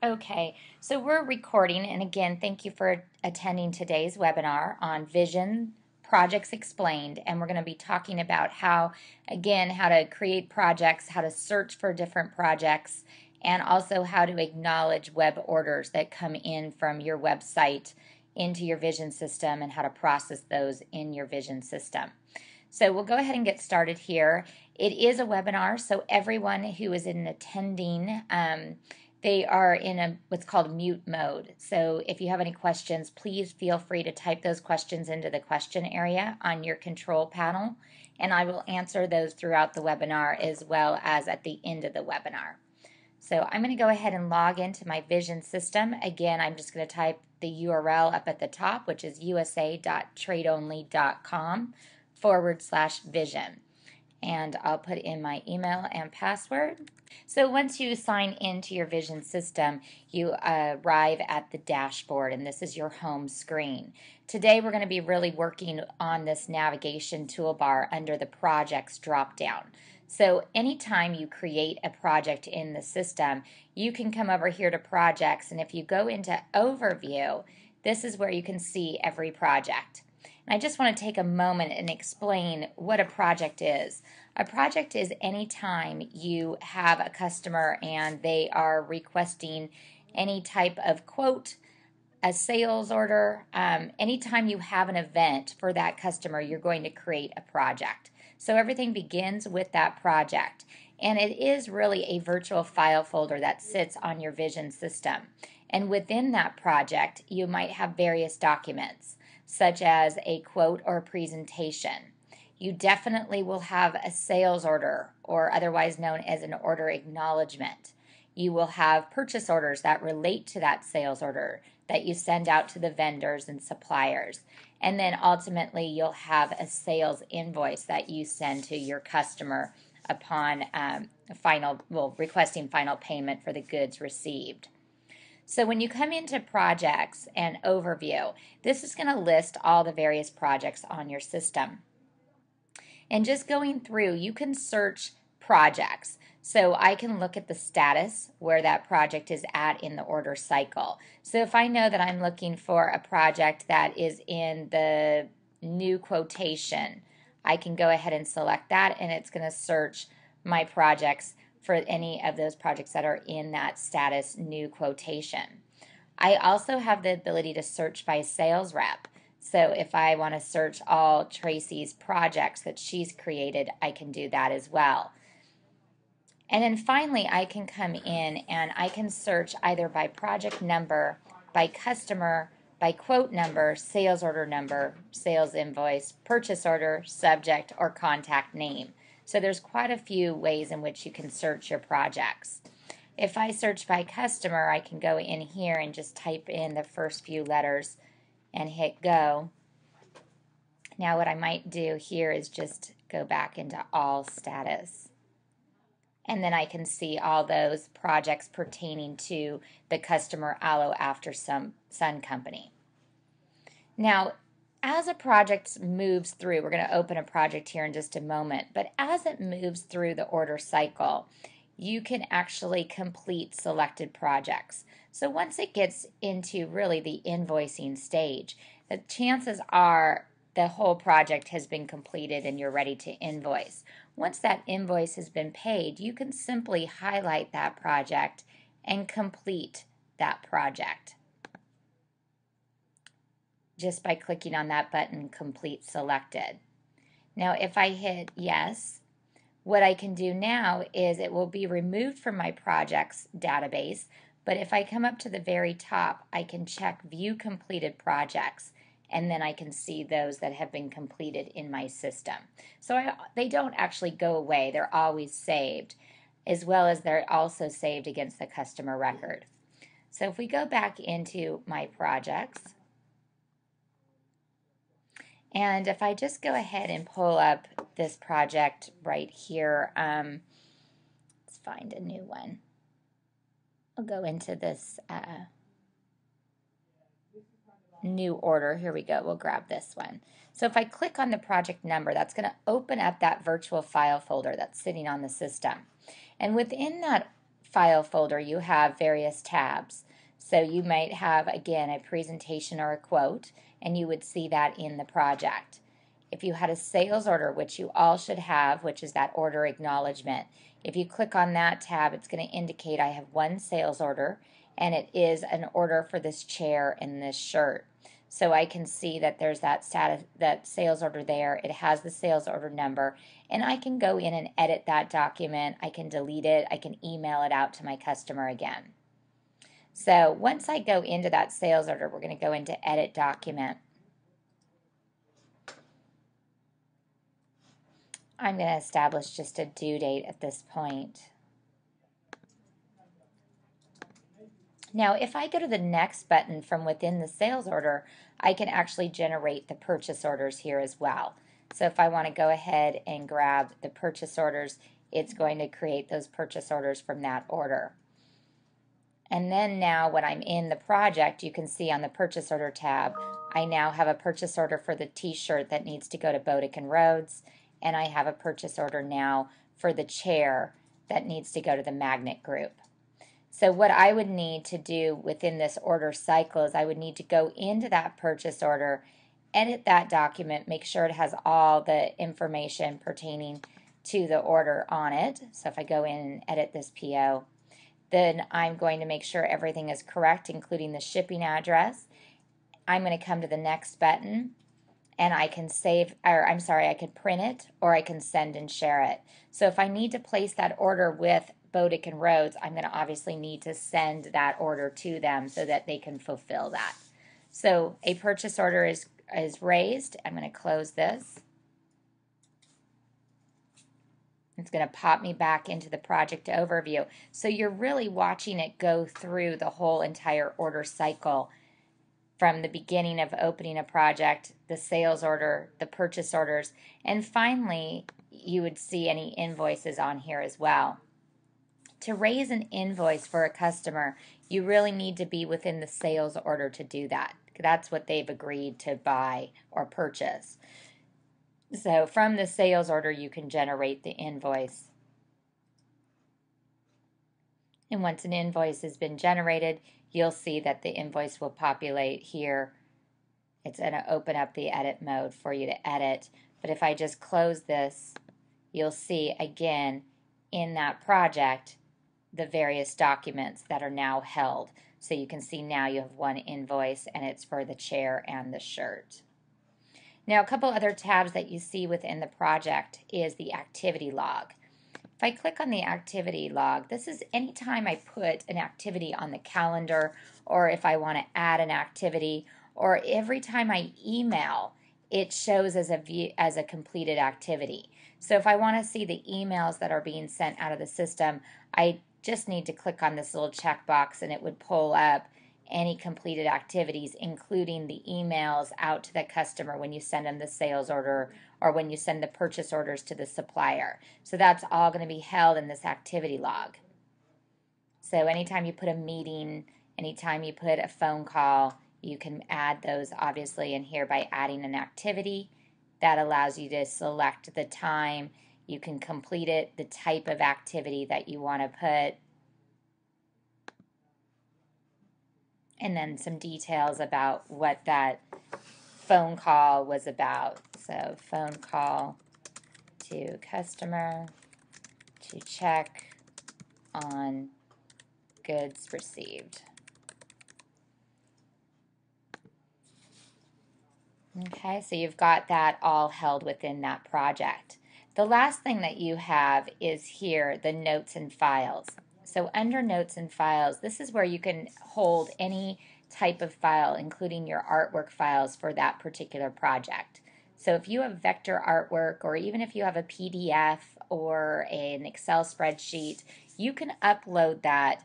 Okay, so we're recording, and again, thank you for attending today's webinar on Vision Projects Explained. And we're going to be talking about how to create projects, how to search for different projects, and also how to acknowledge web orders that come in from your website into your Vision system and how to process those in your Vision system. So we'll go ahead and get started here. It is a webinar, so everyone who is in attending, they are in what's called mute mode. So if you have any questions, please feel free to type those questions into the question area on your control panel, and I will answer those throughout the webinar as well as at the end of the webinar. So I'm going to go ahead and log into my Vision system. Again, I'm just going to type the URL up at the top, which is usa.tradeonly.com/vision. And I'll put in my email and password. So once you sign into your Vision system, you arrive at the dashboard, and this is your home screen. Today we're going to be really working on this navigation toolbar under the Projects dropdown. So anytime you create a project in the system, you can come over here to Projects, and if you go into Overview, this is where you can see every project. And I just want to take a moment and explain what a project is. A project is any time you have a customer and they are requesting any type of quote, a sales order, anytime you have an event for that customer, you're going to create a project. So everything begins with that project. And it is really a virtual file folder that sits on your Vision system. And within that project, you might have various documents, such as a quote or a presentation. You definitely will have a sales order, or otherwise known as an order acknowledgement. You will have purchase orders that relate to that sales order that you send out to the vendors and suppliers. And then ultimately you'll have a sales invoice that you send to your customer upon requesting final payment for the goods received. So when you come into Projects and Overview, this is going to list all the various projects on your system. And just going through, you can search projects. So I can look at the status where that project is at in the order cycle. So if I know that I'm looking for a project that is in the new quotation, I can go ahead and select that, and it's going to search my projects for any of those projects that are in that status new quotation. I also have the ability to search by sales rep. So if I want to search all Tracy's projects that she's created, I can do that as well. And then finally, I can come in and I can search either by project number, by customer, by quote number, sales order number, sales invoice, purchase order, subject, or contact name. So there's quite a few ways in which you can search your projects. If I search by customer, I can go in here and just type in the first few letters and hit go. Now what I might do here is just go back into all status. And then I can see all those projects pertaining to the customer Aloe After Sun Company. Now, as a project moves through, we're going to open a project here in just a moment, but as it moves through the order cycle, you can actually complete selected projects. So once it gets into really the invoicing stage, the chances are the whole project has been completed and you're ready to invoice. Once that invoice has been paid, you can simply highlight that project and complete that project just by clicking on that button, Complete Selected. Now if I hit yes, what I can do now is it will be removed from my projects database, but if I come up to the very top, I can check View Completed Projects, and then I can see those that have been completed in my system. So they don't actually go away. They're always saved, as well as they're also saved against the customer record. So if we go back into my projects, and if I just go ahead and pull up this project right here, let's find a new one. I'll go into this new order. Here we go. We'll grab this one. So if I click on the project number, that's going to open up that virtual file folder that's sitting on the system. And within that file folder, you have various tabs. So you might have, again, a presentation or a quote, and you would see that in the project. If you had a sales order, which you all should have, which is that order acknowledgement, if you click on that tab, it's going to indicate I have one sales order, and it is an order for this chair and this shirt. So I can see that there's that status, that sales order there. It has the sales order number, and I can go in and edit that document. I can delete it. I can email it out to my customer again. So once I go into that sales order, we're going to go into edit document. I'm going to establish just a due date at this point. Now, if I go to the next button from within the sales order, I can actually generate the purchase orders here as well. So if I want to go ahead and grab the purchase orders, it's going to create those purchase orders from that order. And then now when I'm in the project, you can see on the purchase order tab, I now have a purchase order for the t-shirt that needs to go to Bodick & Rhodes, and I have a purchase order now for the chair that needs to go to the Magnet Group. So what I would need to do within this order cycle is I would need to go into that purchase order, edit that document, make sure it has all the information pertaining to the order on it. So if I go in and edit this PO, then I'm going to make sure everything is correct, including the shipping address. I'm going to come to the next button, and I can save, or I'm sorry, I can print it, or I can send and share it. So if I need to place that order with Bodick & Rhodes, I'm going to obviously need to send that order to them so that they can fulfill that. So a purchase order is raised. I'm going to close this. It's going to pop me back into the project overview. So you're really watching it go through the whole entire order cycle from the beginning of opening a project, the sales order, the purchase orders, and finally you would see any invoices on here as well. To raise an invoice for a customer, you really need to be within the sales order to do that. That's what they've agreed to buy or purchase. So from the sales order, you can generate the invoice. And once an invoice has been generated, you'll see that the invoice will populate here. It's going to open up the edit mode for you to edit. But if I just close this, you'll see again in that project the various documents that are now held. So you can see now you have one invoice, and it's for the chair and the shirt. Now, a couple other tabs that you see within the project is the activity log. If I click on the activity log, this is anytime I put an activity on the calendar, or if I want to add an activity, or every time I email, it shows as a completed activity. So if I want to see the emails that are being sent out of the system, I just need to click on this little checkbox and it would pull up any completed activities, including the emails out to the customer when you send them the sales order or when you send the purchase orders to the supplier. So that's all going to be held in this activity log. So anytime you put a meeting, anytime you put a phone call, you can add those obviously in here by adding an activity. That allows you to select the time. You can complete it, the type of activity that you want to put, and then some details about what that phone call was about. So phone call to customer to check on goods received. Okay, so you've got that all held within that project. The last thing that you have is here, the notes and files. So under notes and files, this is where you can hold any type of file, including your artwork files for that particular project. So if you have vector artwork, or even if you have a PDF or an Excel spreadsheet, you can upload that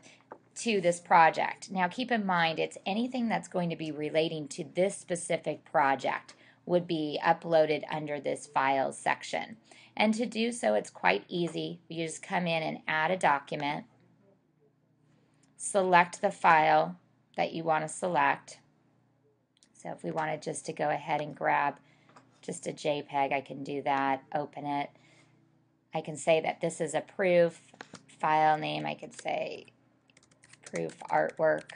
to this project. Now keep in mind, it's anything that's going to be relating to this specific project would be uploaded under this files section. And to do so, it's quite easy. You just come in and add a document, select the file that you want to select. So if we wanted just to go ahead and grab just a JPEG, I can do that, open it. I can say that this is a proof file name, I could say proof artwork,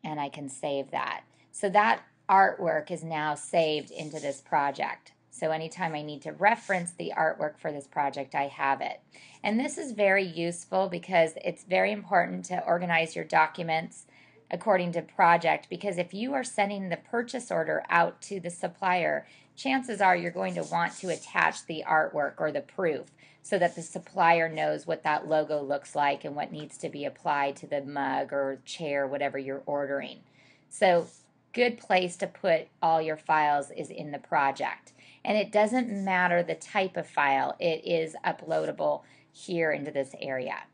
and I can save that. So that artwork is now saved into this project. So anytime I need to reference the artwork for this project, I have it. And this is very useful because it's very important to organize your documents according to project, because if you are sending the purchase order out to the supplier, chances are you're going to want to attach the artwork or the proof so that the supplier knows what that logo looks like and what needs to be applied to the mug or chair, whatever you're ordering. So good place to put all your files is in the project. And it doesn't matter the type of file, it is uploadable here into this area.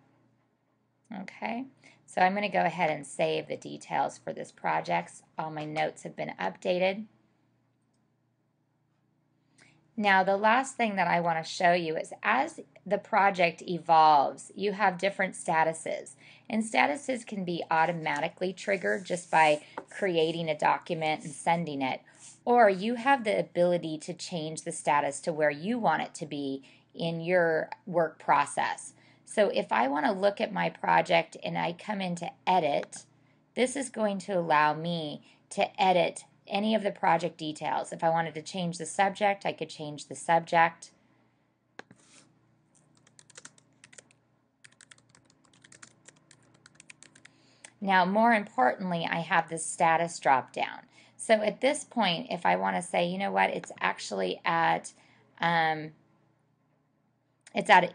Okay, so I'm going to go ahead and save the details for this project. All my notes have been updated. Now the last thing that I want to show you is as the project evolves, you have different statuses. And statuses can be automatically triggered just by creating a document and sending it. Or you have the ability to change the status to where you want it to be in your work process. So if I want to look at my project and I come into edit, this is going to allow me to edit any of the project details. If I wanted to change the subject, I could change the subject. Now, more importantly, I have this status drop down. So at this point, if I want to say, you know what, it's actually at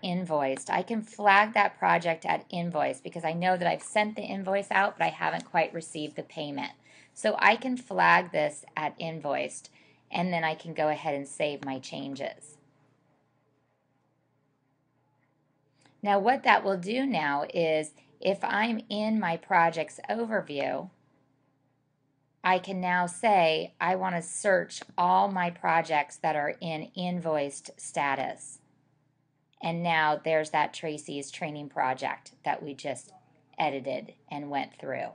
invoiced, I can flag that project at invoice because I know that I've sent the invoice out, but I haven't quite received the payment. So I can flag this at invoiced, and then I can go ahead and save my changes. Now what that will do now is if I'm in my project's overview, I can now say I want to search all my projects that are in invoiced status. And now there's that Tracy's training project that we just edited and went through.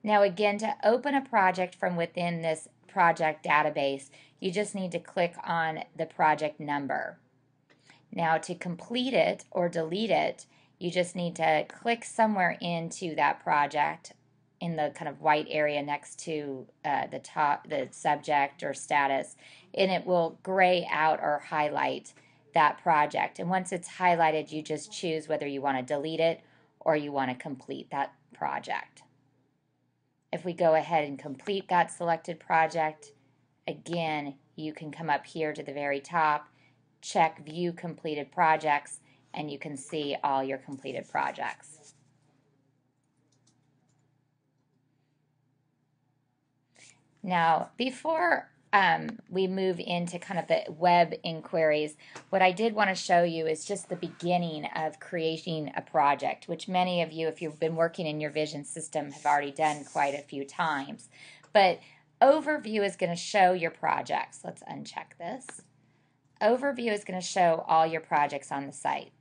Now again, to open a project from within this project database, you just need to click on the project number. Now to complete it or delete it, you just need to click somewhere into that project in the kind of white area next to the subject or status, and it will gray out or highlight that project. And once it's highlighted, you just choose whether you want to delete it or you want to complete that project. If we go ahead and complete that selected project, again, you can come up here to the very top, check View Completed Projects, and you can see all your completed projects. Now, before we move into kind of the web inquiries, what I did want to show you is just the beginning of creating a project, which many of you, if you've been working in your vision system, have already done quite a few times. But Overview is going to show your projects. Let's uncheck this. Overview is going to show all your projects on the site.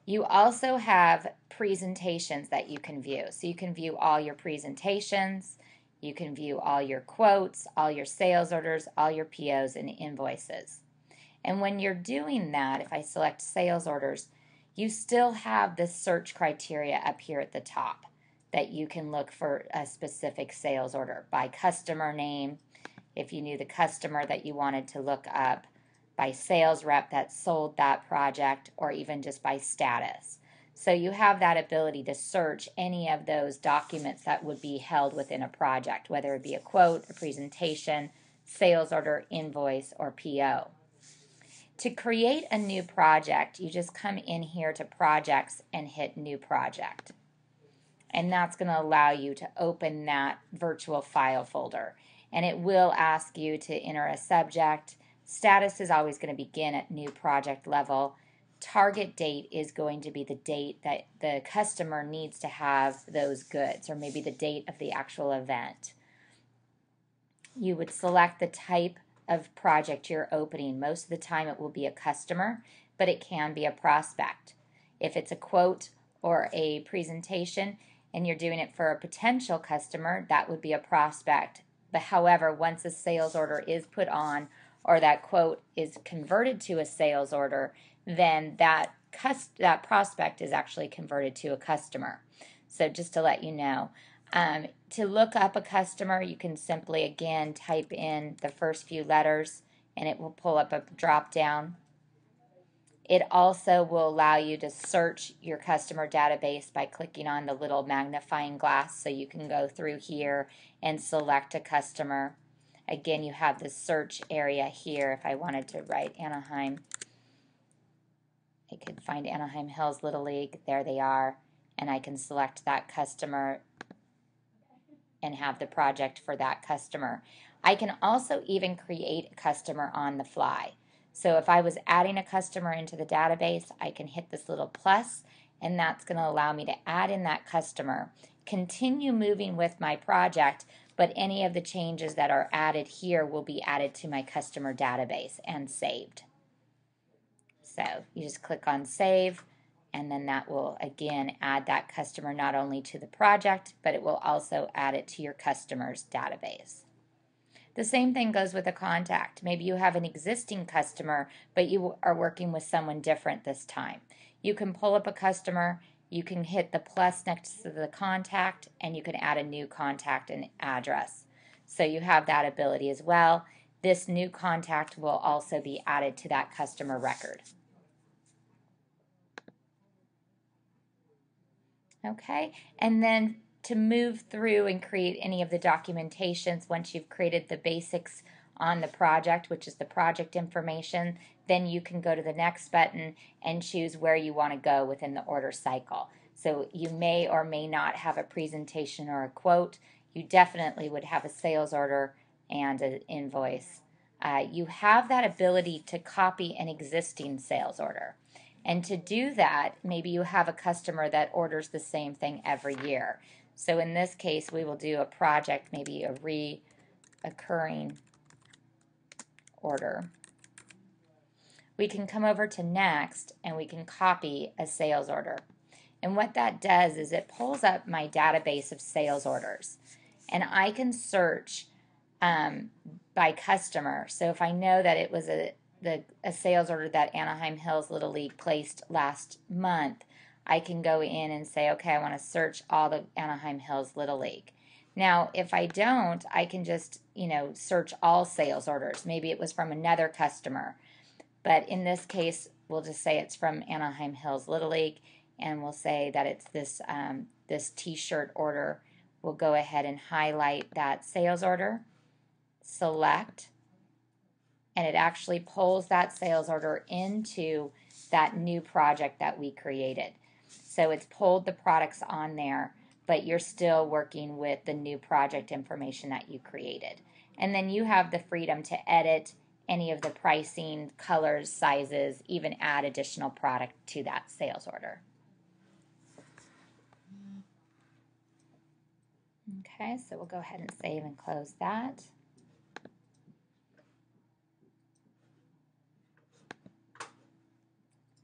You also have presentations that you can view. So you can view all your presentations. You can view all your quotes, all your sales orders, all your POs and invoices. And when you're doing that, if I select sales orders, you still have the search criteria up here at the top that you can look for a specific sales order by customer name, if you knew the customer that you wanted to look up, by sales rep that sold that project, or even just by status. So you have that ability to search any of those documents that would be held within a project, whether it be a quote, a presentation, sales order, invoice, or PO. To create a new project, you just come in here to Projects and hit New Project. And that's going to allow you to open that virtual file folder. And it will ask you to enter a subject. Status is always going to begin at new project level. Target date is going to be the date that the customer needs to have those goods, or maybe the date of the actual event. You would select the type of project you're opening. Most of the time it will be a customer, but it can be a prospect. If it's a quote or a presentation and you're doing it for a potential customer, that would be a prospect. But however, once a sales order is put on or that quote is converted to a sales order, then that prospect is actually converted to a customer. So just to let you know. To look up a customer, you can simply, again, type in the first few letters and it will pull up a drop down. It also will allow you to search your customer database by clicking on the little magnifying glass, so you can go through here and select a customer. Again, you have the search area here. If I wanted to write Anaheim, I could find Anaheim Hills Little League. There they are. And I can select that customer and have the project for that customer. I can also even create a customer on the fly. So if I was adding a customer into the database, I can hit this little plus, and that's going to allow me to add in that customer, continue moving with my project, but any of the changes that are added here will be added to my customer database and saved. So you just click on save, and then that will again add that customer not only to the project, but it will also add it to your customer's database. The same thing goes with a contact. Maybe you have an existing customer, but you are working with someone different this time. You can pull up a customer, you can hit the plus next to the contact, and you can add a new contact and address. So you have that ability as well. This new contact will also be added to that customer record. Okay, and then to move through and create any of the documentations, once you've created the basics on the project, which is the project information, then you can go to the next button and choose where you want to go within the order cycle. So you may or may not have a presentation or a quote. You definitely would have a sales order and an invoice. You have that ability to copy an existing sales order. And to do that, maybe you have a customer that orders the same thing every year. So in this case, we will do a project, maybe a reoccurring order. We can come over to next and we can copy a sales order. And what that does is it pulls up my database of sales orders. And I can search by customer. So if I know that it was a sales order that Anaheim Hills Little League placed last month, I can go in and say, okay, I want to search all the Anaheim Hills Little League. Now, if I don't, I can just, search all sales orders. Maybe it was from another customer. But in this case, we'll just say it's from Anaheim Hills Little League, and we'll say that it's this t-shirt order. We'll go ahead and highlight that sales order, select, and it actually pulls that sales order into that new project that we created. So it's pulled the products on there, but you're still working with the new project information that you created. And then you have the freedom to edit any of the pricing, colors, sizes, even add additional product to that sales order. Okay, so we'll go ahead and save and close that.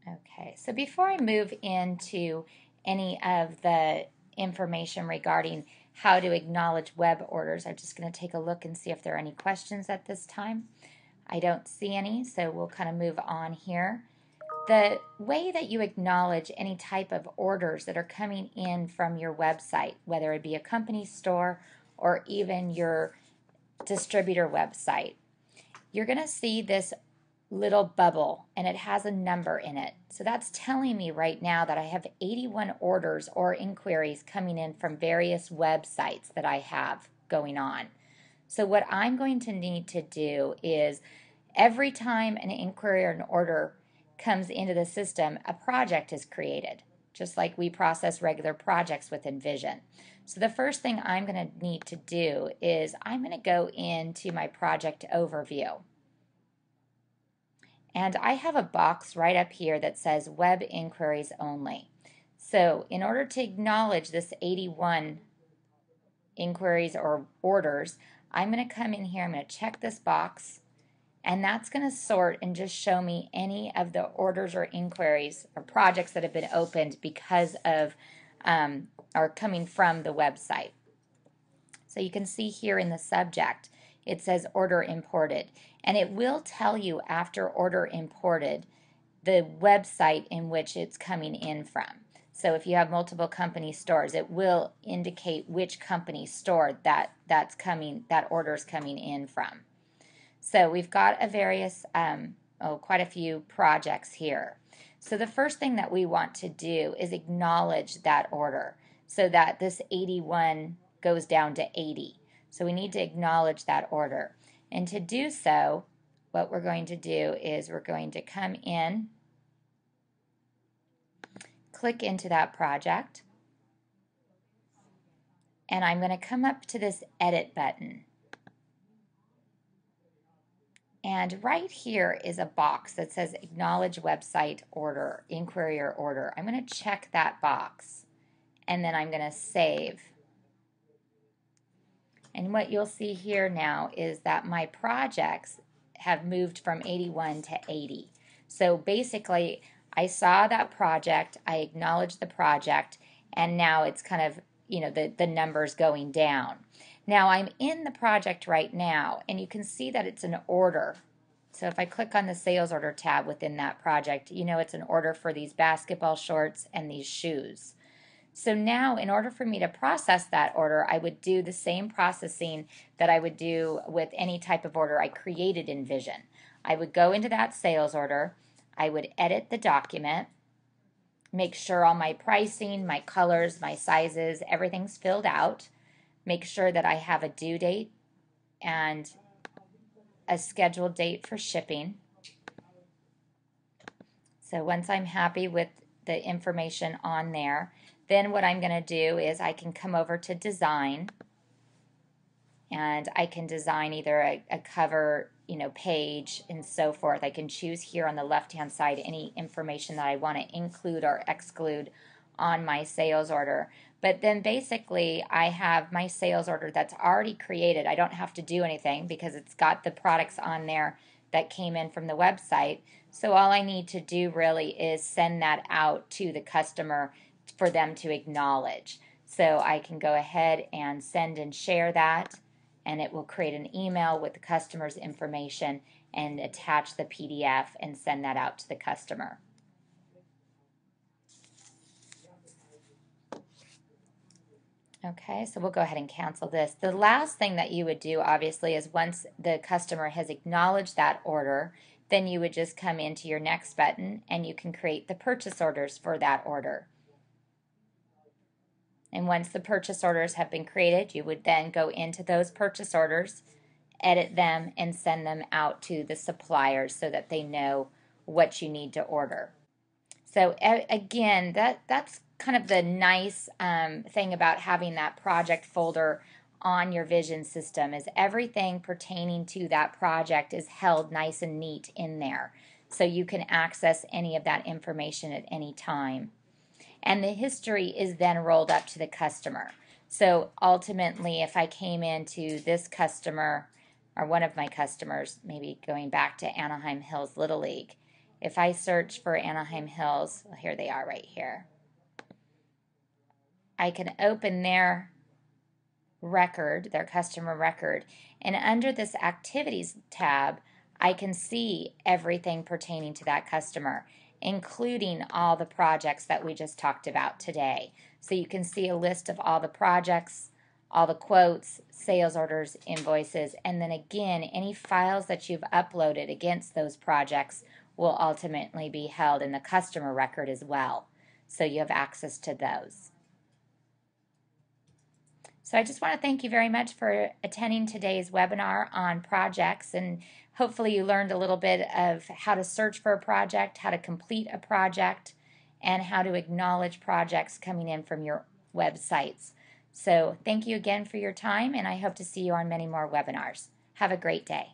Okay, so before I move into any of the information regarding how to acknowledge web orders, I'm just going to take a look and see if there are any questions at this time. I don't see any, so we'll kind of move on here. The way that you acknowledge any type of orders that are coming in from your website, whether it be a company store or even your distributor website, you're going to see this little bubble and it has a number in it. So that's telling me right now that I have 81 orders or inquiries coming in from various websites that I have going on. So what I'm going to need to do is every time an inquiry or an order comes into the system, a project is created, just like we process regular projects with Envision. So the first thing I'm going to need to do is I'm going to go into my project overview. And I have a box right up here that says web inquiries only. So in order to acknowledge this 81 inquiries or orders, I'm going to come in here, I'm going to check this box, and that's going to sort and just show me any of the orders or inquiries or projects that have been opened because of or coming from the website. So you can see here in the subject, it says order imported. And it will tell you after order imported the website in which it's coming in from. So if you have multiple company stores, it will indicate which company store that order is coming in from. So we've got quite a few projects here. So the first thing that we want to do is acknowledge that order so that this 81 goes down to 80. So we need to acknowledge that order. And to do so, what we're going to do is we're going to come in, click into that project, and I'm going to come up to this edit button. And right here is a box that says acknowledge website order, inquiry or order. I'm going to check that box and then I'm going to save. And what you'll see here now is that my projects have moved from 81 to 80. So basically, I saw that project, I acknowledged the project, and now it's kind of, the numbers going down. Now I'm in the project right now, and you can see that it's an order. So if I click on the sales order tab within that project, it's an order for these basketball shorts and these shoes. So now in order for me to process that order, I would do the same processing that I would do with any type of order I created in Vision. I would go into that sales order, I would edit the document, make sure all my pricing, my colors, my sizes, everything's filled out, make sure that I have a due date and a scheduled date for shipping. So once I'm happy with the information on there, then what I'm going to do is I can come over to design, and I can design either a cover, page and so forth. I can choose here on the left-hand side any information that I want to include or exclude on my sales order. But then basically I have my sales order that's already created. I don't have to do anything because it's got the products on there that came in from the website. So all I need to do really is send that out to the customer for them to acknowledge. So I can go ahead and send and share that, and it will create an email with the customer's information and attach the PDF and send that out to the customer. Okay, so we'll go ahead and cancel this. The last thing that you would do, obviously, is once the customer has acknowledged that order, then you would just come into your next button and you can create the purchase orders for that order. And once the purchase orders have been created, you would then go into those purchase orders, edit them, and send them out to the suppliers so that they know what you need to order. So again, that's kind of the nice thing about having that project folder on your Vision system, is everything pertaining to that project is held nice and neat in there. So you can access any of that information at any time. And the history is then rolled up to the customer. So ultimately, if I came into this customer, or one of my customers, maybe going back to Anaheim Hills Little League, if I search for Anaheim Hills, well, here they are right here, I can open their record, their customer record, and under this Activities tab, I can see everything pertaining to that customer, including all the projects that we just talked about today. So you can see a list of all the projects, all the quotes, sales orders, invoices, and then again, any files that you've uploaded against those projects will ultimately be held in the customer record as well. So you have access to those. So I just want to thank you very much for attending today's webinar on projects, and hopefully you learned a little bit of how to search for a project, how to complete a project, and how to acknowledge projects coming in from your websites. So thank you again for your time, and I hope to see you on many more webinars. Have a great day.